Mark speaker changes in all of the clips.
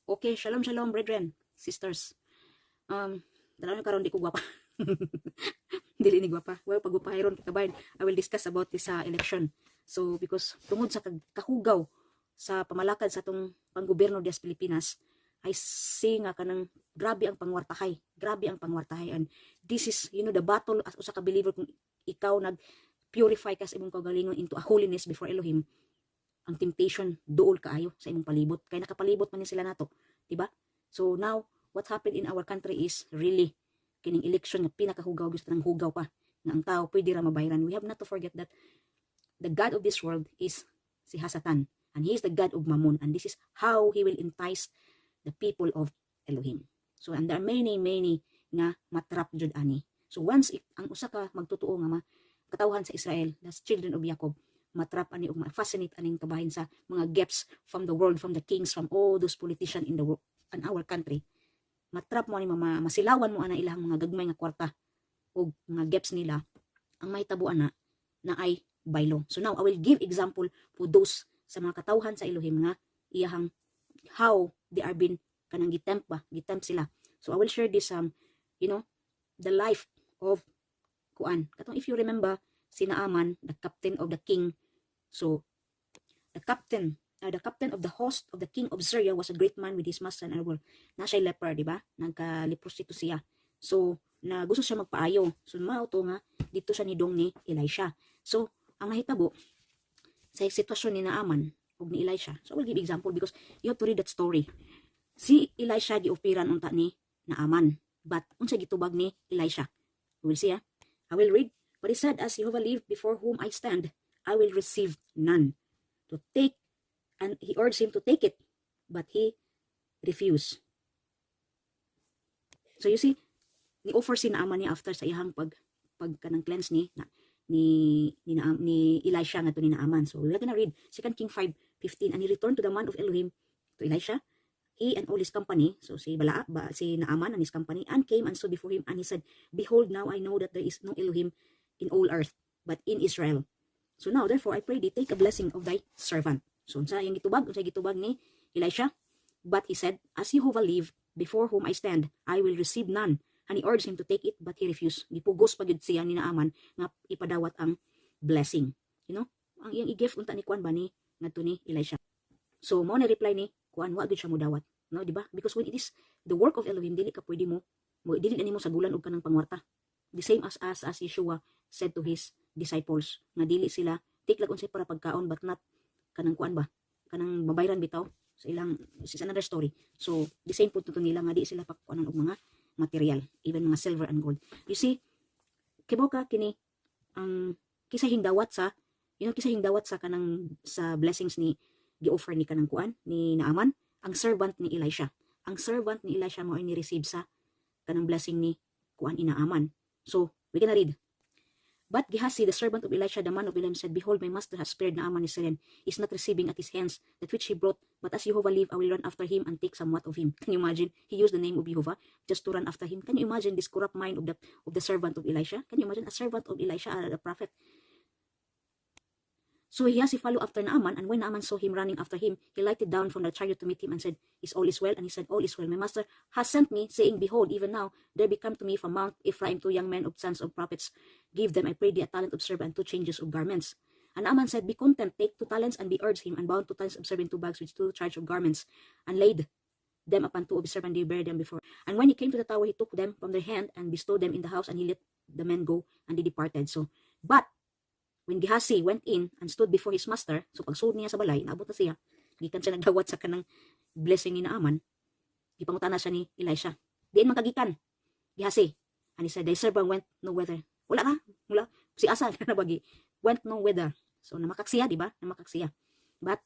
Speaker 1: Okay, shalom shalom brethren, sisters. Dalaw na karon di ko gwapa. Dili ni gwapa. Well, pag upahayron kita bayan, I will discuss about this election. So because tungod sa kahugaw sa pamalakad sa atong panggobyerno des Pilipinas, I see nga kanang grabe ang pangwartahay. Grabe ang pangwartahay, and this is the battle as usa ka believer. Kung ikaw nag purify ka sa imong kaugalingon into a holiness before Elohim, ang temptation duol kaayo sa imong palibot, kay nakapalibot man ni sila nato, diba? So now what happened in our country is really kining election nga pinakahugaw, gusto nang hugaw pa nga ang tao pwede ra mabayran. We have not to forget that the God of this world is si Hasatan, and he is the God of Mammon, and this is how he will entice the people of Elohim. So and there are many nga matrap jud ani. So once ang usa ka magtotoo nga katawhan sa Israel, that's children of Jacob, matrap ani ug ma-fascinate aning kabahin sa mga gifts from the world, from the kings, from all those politicians in the world, in our country. Matrap mo ani masilawan mo ana ilang mga gagmay nga kwarta ug mga gifts nila, ang mahitabuan na ay baylo. So now I will give example for those sa mga katawhan sa Elohim nga iyahang how they are been kanang gitempt sila. So I will share this the life of kuan. Katong if you remember si Naaman, the captain of the king. So the captain of the host of the king of Syria was a great man with his master and well, na siya leper, di ba? Nagka-leprosito siya. So na gusto siya magpaayo. So mao to nga dito siya nidong ni Elisha. So ang nahitabo sa sitwasyon ni Naaman ug ni Elisha. So I will give example because you have to read that story. Si Elisha giopiran unta ni Naaman, but unsa gitubag ni Elisha? We will see. I will read. But he said, as Jehovah lived before whom I stand, I will receive none. To take, and he urged him to take it, but he refused. So you see, ni-offer si Naaman niya after sa iyang kanang cleanse ni Elisha nga to ni Naaman. So we're gonna read 2 King 5:15. And he returned to the man of Elohim, to Elisha, he and all his company, so si Naaman and his company, and came and stood before him, and he said, behold, now I know that there is no Elohim in all earth, but in Israel. So now, therefore, I pray thee, take a blessing of thy servant. So unsa gitubag ni Elisha? But he said, as Jehovah live, before whom I stand, I will receive none. And he urged him to take it, but he refused. Gipugos pa gyud siya ni Naaman nga ipadawat ang blessing. Ang iyang i-gift unta ni kuan ba ni ngadto ni Elisha. So mo na reply ni kuan, wa gyud siya mo dawat. No, di ba? Because when it is the work of Elohim, dili ka pwede dili ani mo sagulan og kanang pangwarta. The same as Yeshua said to his disciples, nga dili sila tiklag unsay para pagkaon, but not kanang kuan ba, kanang mabayran bitaw sa ilang, this is another story. So the same punto nila nga di sila pakuanan og mga material, even mga silver and gold. You see, kibaw ka kini ang kisahing dawat sa kanang sa blessings ni gi-offer ni kanang kuan ni Naaman, ang servant ni Elisha. Ang servant ni Elisha mo ay ni-receive sa kanang blessing ni kuan ni Naaman. So we gonna read. But Gehazi, the servant of Elisha, the man of Elohim, said, behold, my master has spared Naaman his servant, is not receiving at his hands that which he brought, but as Jehovah live, I will run after him and take somewhat of him. Can you imagine? He used the name of Jehovah just to run after him. Can you imagine this corrupt mind of the servant of Elisha? Can you imagine a servant of Elisha, the prophet? So Gehazi followed after Naaman, and when Naaman saw him running after him, he lighted down from the chariot to meet him and said, all is well? And he said, all is well. My master has sent me, saying, behold, even now there become to me from Mount Ephraim 2 young men of sons of prophets. Give them, I pray thee, a talent of silver and 2 changes of garments. And Naaman said, be content, take 2 talents, and be urged him, and bound 2 talents of silver in 2 bags with 2 charge of garments, and laid them upon 2 of his servants, and they buried them before. And when he came to the tower, he took them from their hand, and bestowed them in the house, and he let the men go, and they departed. So, but when Gehazi went in and stood before his master, so pagsuod niya sa balay, naabot na siya, gikan siya nagdawat sa kanang blessing ni Naaman, ipangutana siya ni Elisha, diin man kagikan, Gehazi. And he said, thy servant went no whither. Wala, si asa na bagi, went no whither. So namakak siya, di ba? Namakak siya. But,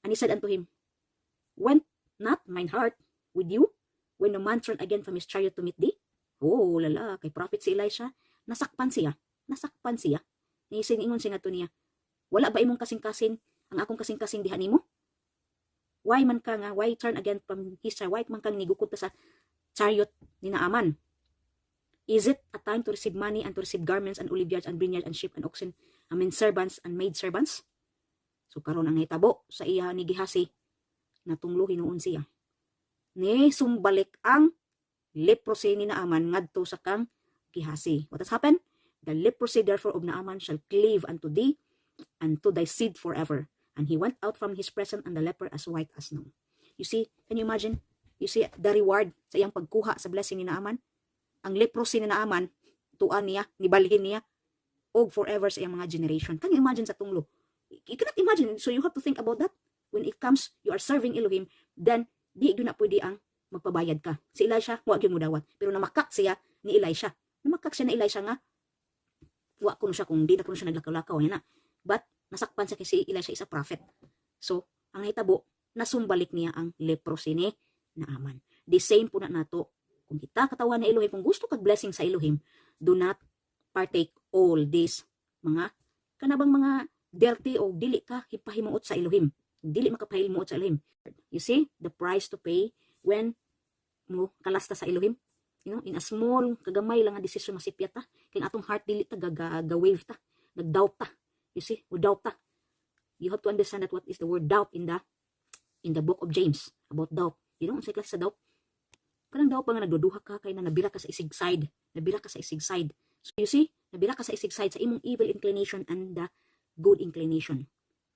Speaker 1: and he said unto him, went not mine heart with you when the man turned again from his chariot to meet thee? Oh, lala, kay prophet si Elisha, nasakpan siya. Nisingingon siya nga to niya, wala ba imong kasing-kasing, ang akong kasing-kasing diha nimo? Why turn again from his chariot? Why man kang nigukod sa chariot ni Naaman? Is it a time to receive money and to receive garments and oliveyards and vineyards and sheep and oxen, servants and maid servants? So karon ang nahitabo sa iya ni Gehazi, natunglo hinuon siya. ni sumbalik ang leprosy ni Naaman ngadto sa kang Gihasi. What has happened? The leprosy therefore of Naaman shall cleave unto thee and to thy seed forever. And he went out from his presence, and the leper as white as snow. You see, can you imagine? You see the reward sa iyang pagkuha sa blessing ni Naaman? Ang leprosy ni Naaman, tuan niya, nibalhin niya, og forever sa iyang mga generation. Can you imagine sa tunglo? You cannot imagine. So you have to think about that. When it comes, you are serving Elohim, then di na pwede ang magpabayad ka. Si Elisha, wag yung mudawat. Pero namakak siya ni Elisha. Namakak siya ni Elisha nga, wa ko siya kung di na ko siya naglakaw-lakaw. Yan na. But, nasakpan siya kasi Elisha is a prophet. So, ang hitabo, nasumbalik niya ang leprosy ni Naaman. The same po na nato. Kung kita katawan na Elohim, kung gusto kag blessing sa Elohim, do not partake all these mga kanabang mga dirty o dili ka hipahimuot sa Elohim. Dili makapahimuot sa Elohim. You see, the price to pay when mo kalasta sa Elohim. You know, in a small, kagamay lang nga decision masipyat ta. Kaya atong heart dili ta ga-wave ta. Nag-doubt ta. You see, without ta. You have to understand that what is the word doubt in the book of James about doubt. You know, unsay klase sa doubt? Kanang doubt pa nga nagduduha ka kay na nabira ka sa isig side. Nabira ka sa isig side. So you see, nabira ka sa isig side sa imong evil inclination and the good inclination.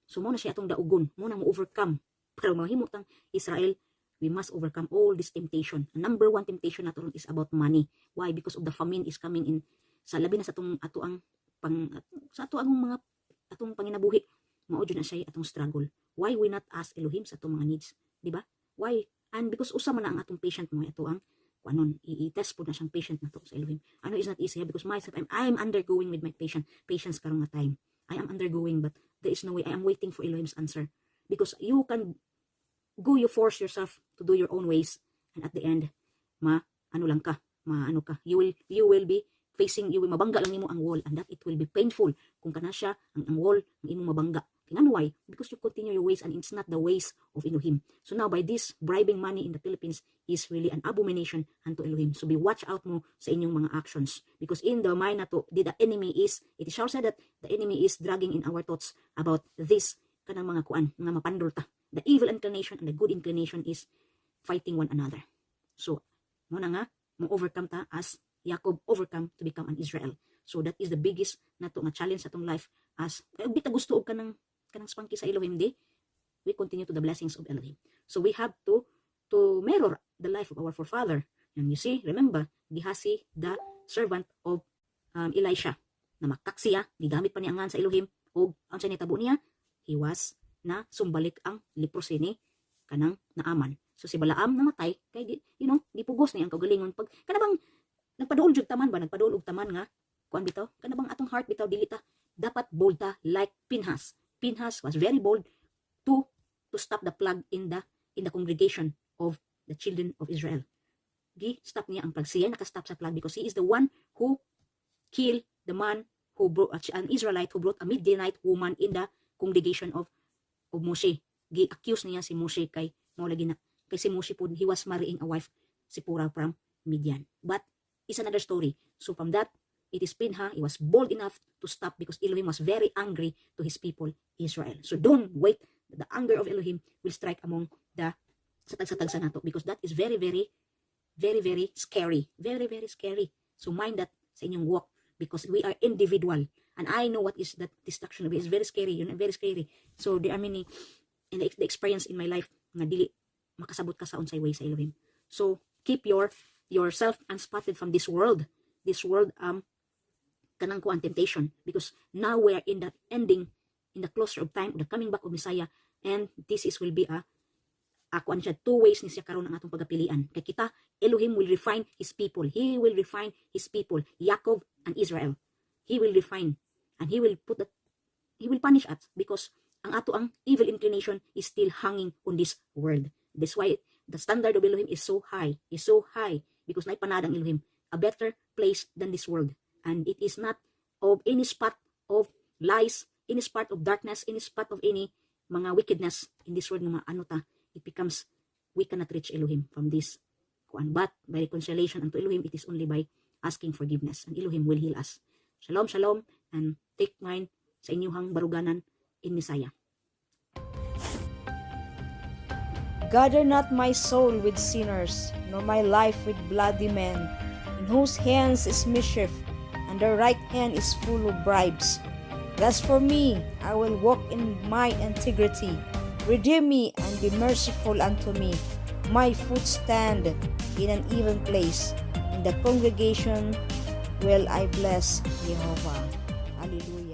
Speaker 1: So mo na siya atong daugon, mo na mo overcome. Pero mahimot ang Israel, we must overcome all this temptation. Ang number one temptation nato is about money. Why? Because of the famine is coming in sa labi na sa ato ang mga atong panginabuhi. Mao jud na siya atong struggle. Why we not ask Elohim sa atong mga needs, di ba? Why? And because usa man na ang atong patient mo ato ang kuanon i-test po na siyang patient nato sa Elohim. Ano is not easy because myself I'm undergoing with my patience karong nga time. I am undergoing but there is no way. I am waiting for Elohim's answer because you force yourself to do your own ways and at the end you will be facing, you will mabangga lang nimo ang wall and that it will be painful kung kana siya ang wall ang imong mabangga. Kaya ano why? Because you continue your ways and it's not the ways of Elohim. So now by this bribing money in the Philippines is really an abomination unto Elohim. So be watch out mo sa inyong mga actions because in the mind nato it is shall said that the enemy is dragging in our thoughts about this kanang mga kuan mga mapandol ta. The evil inclination and the good inclination is fighting one another. So mo na nga mo overcome ta as Jacob overcome to become an Israel. So that is the biggest nato nga challenge sa atong life as bita gusto og kanang spangki sa Elohim di we continue to the blessings of Elohim. So we have to mirror the life of our forefather. And you see, remember, Gihasi, the servant of Elisha, na makaksiya, gigamit pa niya angan sa Elohim, o ang sa nitabo niya, he was na sumbalik ang leprosy ni kanang Naaman. So si Balaam namatay, kay di pugos niya ang kagalingon. Pag kanabang nagpaduol jud taman ba, nagpaduol og taman nga, kuan bitaw, kanabang atong heart bitaw, dilita, dapat bold ta like Pinhas. Pinhas was very bold to stop the plague in the congregation of the children of Israel. Stop niya ang plague. Siya nakastop sa plague because he is the one who killed the man who brought an Israelite who brought a Midianite woman in the congregation of Moshe. Accuse niya si Moshe kay lagi na kay si Moshe po, he was marrying a wife Sipora from Midian. But it's another story. So from that, it is Pinha, he was bold enough to stop because Elohim was very angry to his people Israel. So don't wait, the anger of Elohim will strike among the satag-satag sa nato because that is very, very, very, very scary. Very, very scary. So mind that sa inyong walk because we are individual. And I know what is that destruction of it is very scary. Yun, very scary. So there are many, and the experience in my life nga dili makasabot ka sa unsay way sa Elohim. So keep yourself unspotted from this world. This world kanang kuan temptation because now we are in the ending, in the closure of time, the coming back of Messiah, and this will be kuan siya, two ways ni siya karon ang atong pagapilian. Kay kita, Elohim will refine his people. He will refine his people, Jacob and Israel. He will refine and he will punish us because ang ato ang evil inclination is still hanging on this world. That's why the standard of Elohim is so high because naipanad ang Elohim a better place than this world. And it is not of any spot of lies, any spot of darkness, any spot of any mga wickedness in this world nga it becomes, we cannot reach Elohim from this. But by reconciliation unto Elohim, it is only by asking forgiveness. And Elohim will heal us. Shalom, shalom, and take mine sa inyong baruganan in Messiah.
Speaker 2: Gather not my soul with sinners, nor my life with bloody men, in whose hands is mischief, and their right hand is full of bribes. But as for me, I will walk in my integrity. Redeem me and be merciful unto me. My foot stand in an even place. In the congregation will I bless Jehovah. Hallelujah.